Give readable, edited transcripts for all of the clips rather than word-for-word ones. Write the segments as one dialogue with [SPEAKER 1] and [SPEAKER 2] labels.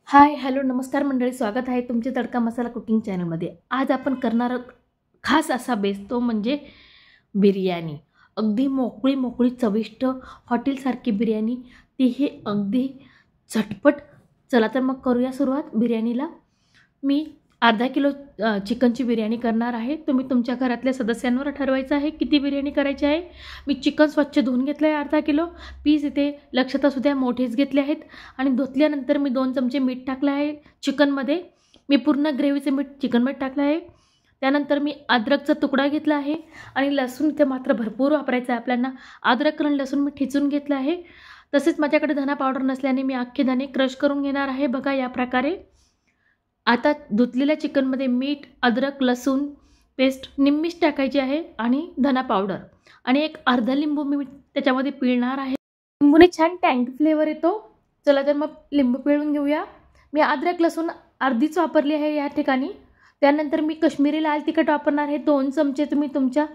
[SPEAKER 1] Hi hello नमस्कार मंडळी, स्वागत आहे तुमचे तडका मसाला कुकिंग चॅनलमध्ये। आज आपण करणार खास असा बेस, तो म्हणजे बिर्याणी। अगदी मोकळी मोकळी चविष्ट हॉटेलसारखी बिर्याणी, तीही अगदी झटपट। चला तर मग करूया सुरुवात बिर्याणीला। मी अर्धा किलो चिकनची बिर्याणी करणार आहे। तुम्ही तुमच्या घरातल्या सदस्यांवर ठरवायचं आहे किती बिर्याणी करायची आहे। मी चिकन स्वच्छ धुवून घेतलं आहे अर्धा किलो। पीस इथे लक्षात असू द्या मोठेच घेतले आहेत। आणि धुतल्यानंतर मी 2 चमचे मीठ टाकलं आहे चिकनमध्ये। मी पूर्ण ग्रेव्हीचं मीठ चिकनमध्ये टाकलं आहे। त्यानंतर मी अद्रकचा तुकडा घेतला आहे आणि लसूण इथे मात्र भरपूर वापरायचं आहे आपल्याला। अद्रक आणि लसूण मी ठेचून घेतलं आहे। तसेच माझ्याकडे धना पावडर नसल्याने मी अख्खे धने क्रश करून घेणार आहे, बघा या प्रकारे। आता धुतलेल्या चिकनमध्ये मीठ, अद्रक, लसूण पेस्ट निम्मीच टाकायची आहे आणि धना पावडर आणि एक अर्धा लिंबू मी त्याच्यामध्ये पिळणार आहे। लिंबूने छान टँगी फ्लेवर येतो। चला तर मग लिंबू पिळून घेऊया। मी अद्रक लसूण अर्धीच वापरली आहे या ठिकाणी। त्यानंतर मी कश्मीरी लाल तिखट वापरणार आहे 2 चमचे, तुम्ही तुमच्या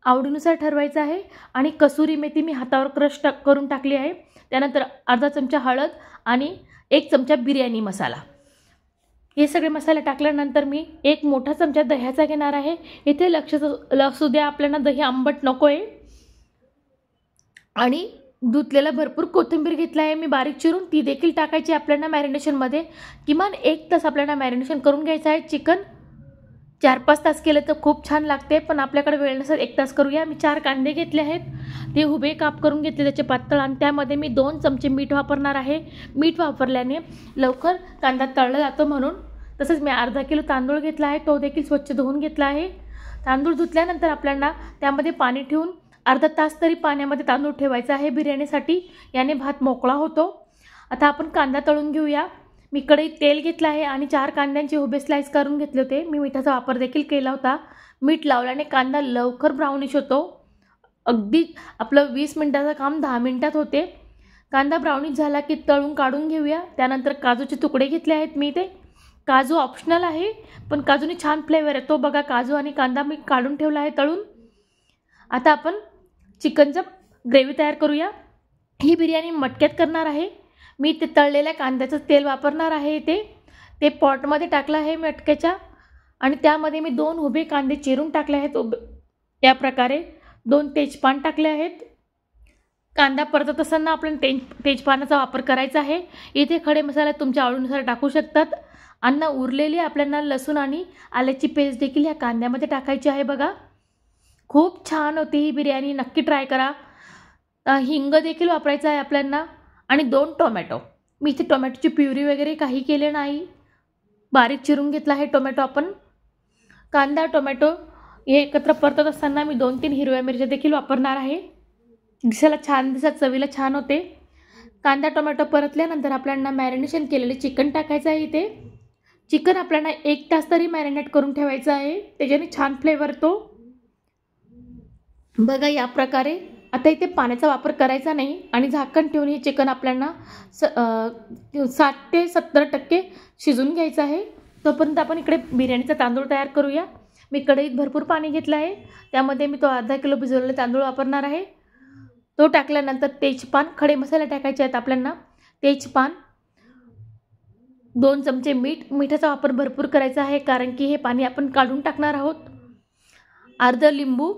[SPEAKER 1] आवडीनुसार ठरवायचं आहे। आणि कसुरी मेथी मी हातावर क्रश करून टाकली आहे। त्यानंतर अर्धा चमचा हळद आणि 1 चमचा बिर्याणी मसाला। हे सगळे मसाले टाकल्यानंतर मी एक मोठा चमचा दह्याचा घेणार आहे। इथे लक्षात असू द्या आपल्याला दही आंबट नको आहे। आणि धुतलेला भरपूर कोथिंबीर घेतला आहे मी बारीक चिरून, ती देखील टाकायची आपल्याला मॅरिनेशनमध्ये। किमान 1 तास आपल्याला मॅरिनेशन करून घ्यायचं आहे। चिकन 4-5 तास केलं तर खूप छान लागते, पण आपल्याकडे वेळ नसेल 1 तास करूया। मी 4 कांदे घेतले आहेत, ते उभे काप करून घेतले त्याचे पातळ, आणि त्यामध्ये मी 2 चमचे मीठ वापरणार आहे। मीठ वापरल्याने लवकर कांदा तळला जातो म्हणून। तसंच मी अर्धा किलो तांदूळ घेतला आहे, तो देखील स्वच्छ धुवून घेतला आहे। तांदूळ धुतल्यानंतर आपल्याला त्यामध्ये पाणी ठेवून अर्धा तास तरी पाण्यामध्ये तांदूळ ठेवायचा आहे बिर्याणीसाठी, याने भात मोकळा होतो। आता आपण कांदा तळून घेऊया। मी कढईत तेल घेतलं आहे आणि 4 कांद्यांचे उभे स्लाइस करून घेतले होते। मी मिठाचा वापर देखील केला होता। मीठ लावल्याने कांदा लवकर ब्राउनिश होतो। अगदी आपलं 20 मिनिटाचं काम 10 मिनिटात होते। कांदा ब्राउनिश झाला की तळून काढून घेऊया। त्यानंतर काजूचे तुकडे घेतले आहेत मी। ते काजू ऑप्शनल आहे, पण काजूने छान फ्लेवर येतो, बघा। काजू आणि कांदा मी काढून ठेवला आहे तळून। आता आपण चिकनचं ग्रेव्ही तयार करूया। ही बिर्याणी मटक्यात करणार आहे मी। ते तळलेल्या कांद्याचं तेल वापरणार आहे। ते पॉटमध्ये टाकलं आहे मटक्याच्या, आणि त्यामध्ये मी 2 उभे कांदे चिरून टाकले आहेत या प्रकारे। 2 तेजपान टाकले आहेत। कांदा परतत असताना आपण तेजपानाचा वापर करायचा आहे। इथे खडे मसाले तुमच्या आवडीनुसार टाकू शकतात। आणि उरलेली आपल्याला लसूण आणि आल्याची पेस्ट देखील या कांद्यामध्ये टाकायची आहे, बघा। खूप छान होती ही बिर्याणी, नक्की ट्राय करा। हिंग देखील वापरायचं आहे आपल्याला, आणि 2 टोमॅटो। मी इथे टोमॅटोची प्युरी वगैरे काही केले नाही, बारीक चिरून घेतला आहे टोमॅटो आपण। कांदा टोमॅटो हे एकत्र परतत असताना मी 2-3 हिरव्या मिरच्या देखील वापरणार आहे, दिसायला छान दिसत, चवीला छान होते। कांदा टोमॅटो परतल्यानंतर आपल्याला मॅरिनेशन केलेले चिकन टाकायचं आहे। इथे चिकन आपल्याला 1 तास तरी मॅरिनेट करून ठेवायचं आहे, त्याच्याने छान फ्लेवर येतो, बघा या प्रकारे। आता इथे पाण्याचा वापर करायचा नाही, आणि झाकण ठेवून हे चिकन आपल्याला 60 ते 70% शिजून घ्यायचं आहे। तोपर्यंत आपण इकडे बिर्याणीचा तांदूळ तयार करूया। मी कढईत भरपूर पाणी घेतलं आहे, त्यामध्ये मी तो अर्धा किलो भिजवलेले तांदूळ वापरणार आहे। तो टाकल्यानंतर तेजपान, खडे मसाले टाकायचे आहेत आपल्याला। तेजपान, 2 चमचे मीठ, मिठाचा वापर भरपूर करायचा आहे कारण की हे पाणी आपण काढून टाकणार आहोत। अर्धा लिंबू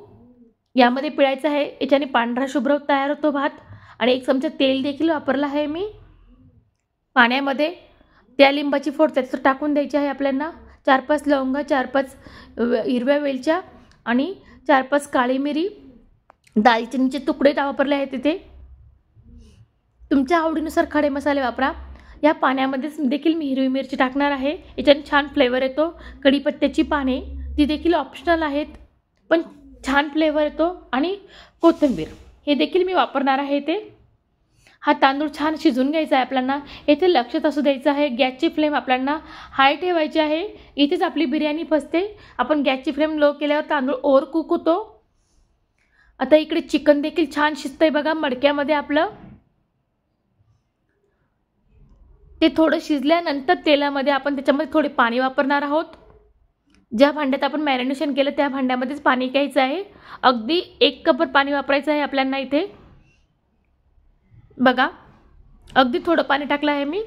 [SPEAKER 1] यामध्ये पिळायचं आहे, याच्याने पांढरा शुभ्र तयार होतो भात। आणि 1 चमचा तेल देखील वापरला आहे मी पाण्यामध्ये। त्या लिंबाची फोड त्याच्यात टाकून द्यायची आहे आपल्याला। 4-5 लवंगा, 4-5 हिरव्या वेलच्या आणि 4-5 काळी मिरी, दालचिनीचे तुकडे वापरले आहेत तिथे। तुमच्या आवडीनुसार खडे मसाले वापरा। या पाण्यामध्येच देखील मी हिरवी मिरची टाकणार आहे, याच्याने छान फ्लेवर येतो। कढीपत्त्याची पाने ती देखील ऑप्शनल आहेत, पण छान फ्लेवर येतो। आणि कोथिंबीर हे देखील मी वापरणार आहे इथे। हा तांदूळ छान शिजून घ्यायचा आहे आपल्याला। येथे लक्षात असू द्यायचं आहे गॅसची फ्लेम आपल्याला हाय ठेवायची आहे, इथेच आपली बिर्याणी फसते। आपण गॅसची फ्लेम लो केल्यावर तांदूळ ओव्हर कुक होतो। आता इकडे चिकन देखील छान शिजतंय, बघा मडक्यामध्ये आपलं। ते थोडं शिजल्यानंतर तेलामध्ये आपण त्याच्यामध्ये थोडे पाणी वापरणार आहोत। ज्या भांड्यात आपण मॅरिनेशन केलं त्या भांड्यामध्येच पाणी घ्यायचं आहे। अगदी 1 कप पाणी वापरायचं आहे आपल्याला इथे, बघा। अगदी थोडं पाणी टाकलं आहे मी।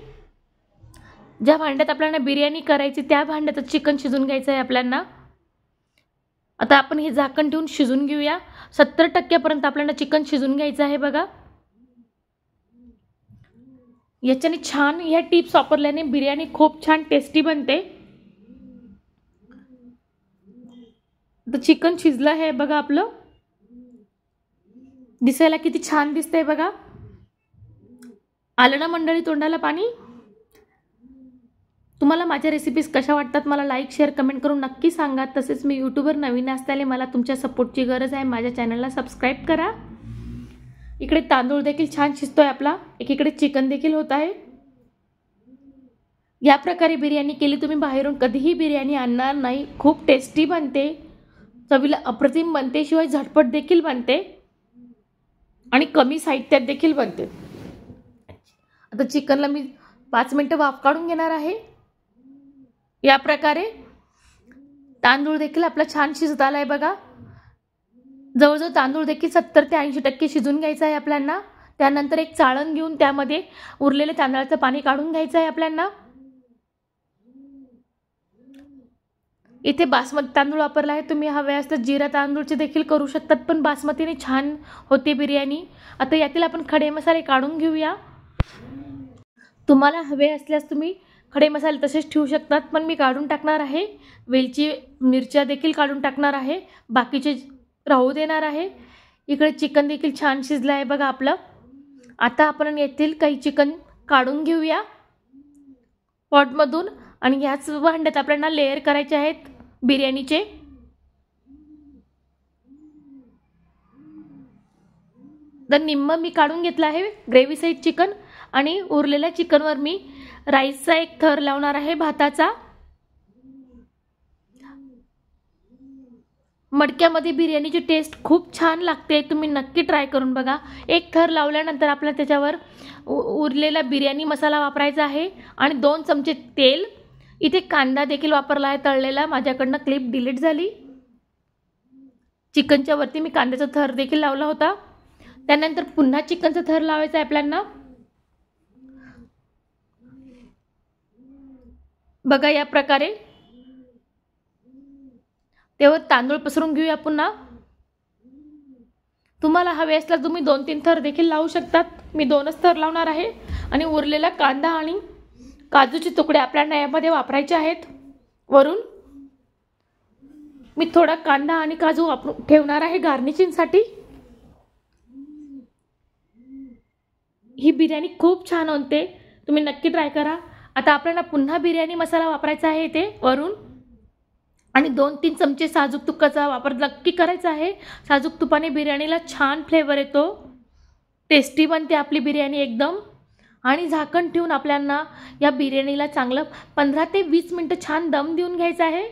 [SPEAKER 1] ज्या भांड्यात आपल्याला बिर्याणी करायची त्या भांड्यात चिकन शिजून घ्यायचं आहे आपल्याला। आता आपण हे झाकण ठेवून शिजून घेऊया। 70% आपल्याला चिकन शिजून घ्यायचं आहे बघा। याच्याने छान या टिप्स वापरल्याने बिर्याणी खूप छान टेस्टी बनते। तर चिकन शिजलं आहे बघा आपलं, दिसायला किती छान दिसतंय बघा। आलं ना मंडळी तोंडाला पाणी? तुम्हाला माझ्या रेसिपीज कशा वाटतात मला लाईक शेअर कमेंट करून नक्की सांगा। तसेच मी यूट्यूबवर नवीन असल्याने मला तुमच्या सपोर्टची गरज आहे। माझ्या चॅनलला सबस्क्राईब करा। इकडे तांदूळ देखील छान शिजतोय आपला, एकीकडे चिकन देखील होत आहे। या प्रकारे बिर्याणी केली तुम्ही बाहेरून कधीही बिर्याणी आणणार नाही। खूप टेस्टी बनते, चवीला अप्रतिम बनते, शिवाय झटपट देखील बनते आणि कमी साहित्यात देखील बनते। आता चिकनला मी 5 मिनिटं वाफ काढून घेणार आहे। या प्रकारे तांदूळ देखील आपला छान शिजत आलाय बघा। जवळजवळ तांदूळ देखील 70 ते 80% शिजून घ्यायचा आहे आपल्याला। त्यानंतर एक चाळण घेऊन त्यामध्ये उरलेले तांदळाचं पाणी काढून घ्यायचं आहे आपल्याला। इथे बासमती तांदूळ वापरला आहे, तुम्ही हवे असल्यास जिरा तांदूळचे देखील करू शकतात, पण बासमतीने छान होते बिर्याणी। आता यातील आपण खडे मसाले काढून घेऊया। तुम्हाला हवे असल्यास तुम्ही खडे मसाले तसेच ठेवू शकतात, पण मी काढून टाकणार आहे। वेलची मिरच्या देखील काढून टाकणार आहे, बाकीचे राहू देणार आहे। इकडे चिकन देखील छान शिजलं आहे बघा आपलं। आता आपण येथील काही चिकन काढून घेऊया पॉटमधून आणि याच भांड्यात आपल्याला लेयर करायचे आहेत बिर्याणीचे। तर निम्म मी काढून घेतलं आहे ग्रेव्ही सहित चिकन आणि उरलेल्या चिकनवर मी राईसचा एक थर लावणार आहे भाताचा। मडक्यामध्ये बिर्याणीची टेस्ट खूप छान लागते, तुम्ही नक्की ट्राय करून बघा। एक थर लावल्यानंतर आपल्याला त्याच्यावर उरलेला बिर्याणी मसाला वापरायचा आहे आणि 2 चमचे तेल। इथे कांदा देखील वापरला आहे तळलेला, माझ्याकडनं क्लिप डिलीट झाली। चिकनच्या वरती मी कांद्याचा थर देखील लावला होता। त्यानंतर पुन्हा चिकनचा थर लावायचा आहे आपल्याला बघा। या प्रकारे तेव्हा तांदूळ पसरून घेऊया पुन्हा। तुम्हाला हवे असल्यास तुम्ही 2-3 थर देखील लावू शकतात, मी 2च थर लावणार आहे। आणि उरलेला कांदा आणि काजूचे तुकडे आपल्याला यामध्ये वापरायचे आहेत। वरून मी थोडा कांदा आणि काजू वापरून ठेवणार आहे गार्निशिंगसाठी। ही बिर्याणी खूप छान होते, तुम्ही नक्की ट्राय करा। आता आपल्याला पुन्हा बिर्याणी मसाला वापरायचा आहे इथे वरून आणि 2-3 चमचे साजूक तुपाचा वापर नक्की करायचा आहे। साजूक तुपाने बिर्याणीला छान फ्लेवर येतो, टेस्टी बनते आपली बिर्याणी एकदम। आणि झाकण ठेवून आपल्याला या बिर्याणीला चांगलं 15 ते 20 मिनिटं छान दम देऊन घ्यायचं आहे।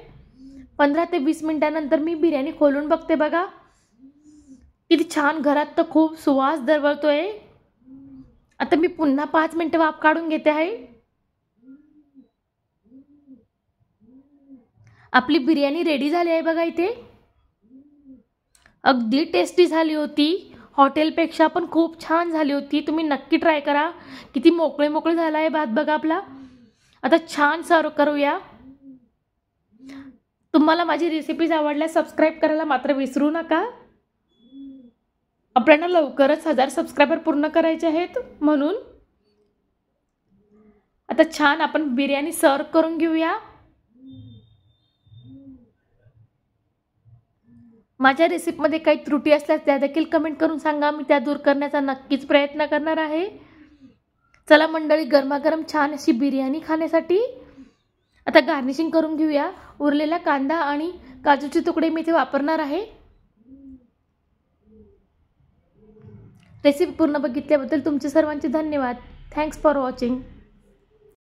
[SPEAKER 1] 15 ते 20 मिनिटांनंतर मी बिर्याणी खोलून बघते बघा, किती छान घरात तर खूप सुवास दरवळतोय। आता मी पुन्हा 5 मिनिटं वाफ काढून घेते आहे। आपली बिर्याणी रेडी झाली आहे बघा। इथे अगदी टेस्टी झाली होती, हॉटेलपेक्षा पण खूप छान झाली होती, तुम्ही नक्की ट्राय करा। किती मोकळे मोकळे झाला आहे भात बघा आपला। आता छान सर्व करूया। तुम्हाला माझी रेसिपीज आवडल्यास सबस्क्राईब करायला मात्र विसरू नका। आपल्याला लवकरच 1000 सबस्क्रायबर पूर्ण करायचे आहेत म्हणून। आता छान आपण बिर्याणी सर्व करून घेऊया। माझ्या रेसिपीमध्ये काही त्रुटी असल्यास त्या देखील कमेंट करून सांगा, मी त्या दूर करण्याचा नक्कीच प्रयत्न करणार आहे। चला मंडळी, गरमागरम छान अशी बिर्याणी खाण्यासाठी आता गार्निशिंग करून घेऊया। उरलेला कांदा आणि काजूचे तुकडे मी इथे वापरणार आहे। रेसिपी पूर्ण बघितल्याबद्दल तुमचे सर्वांचे धन्यवाद। Thanks for watching.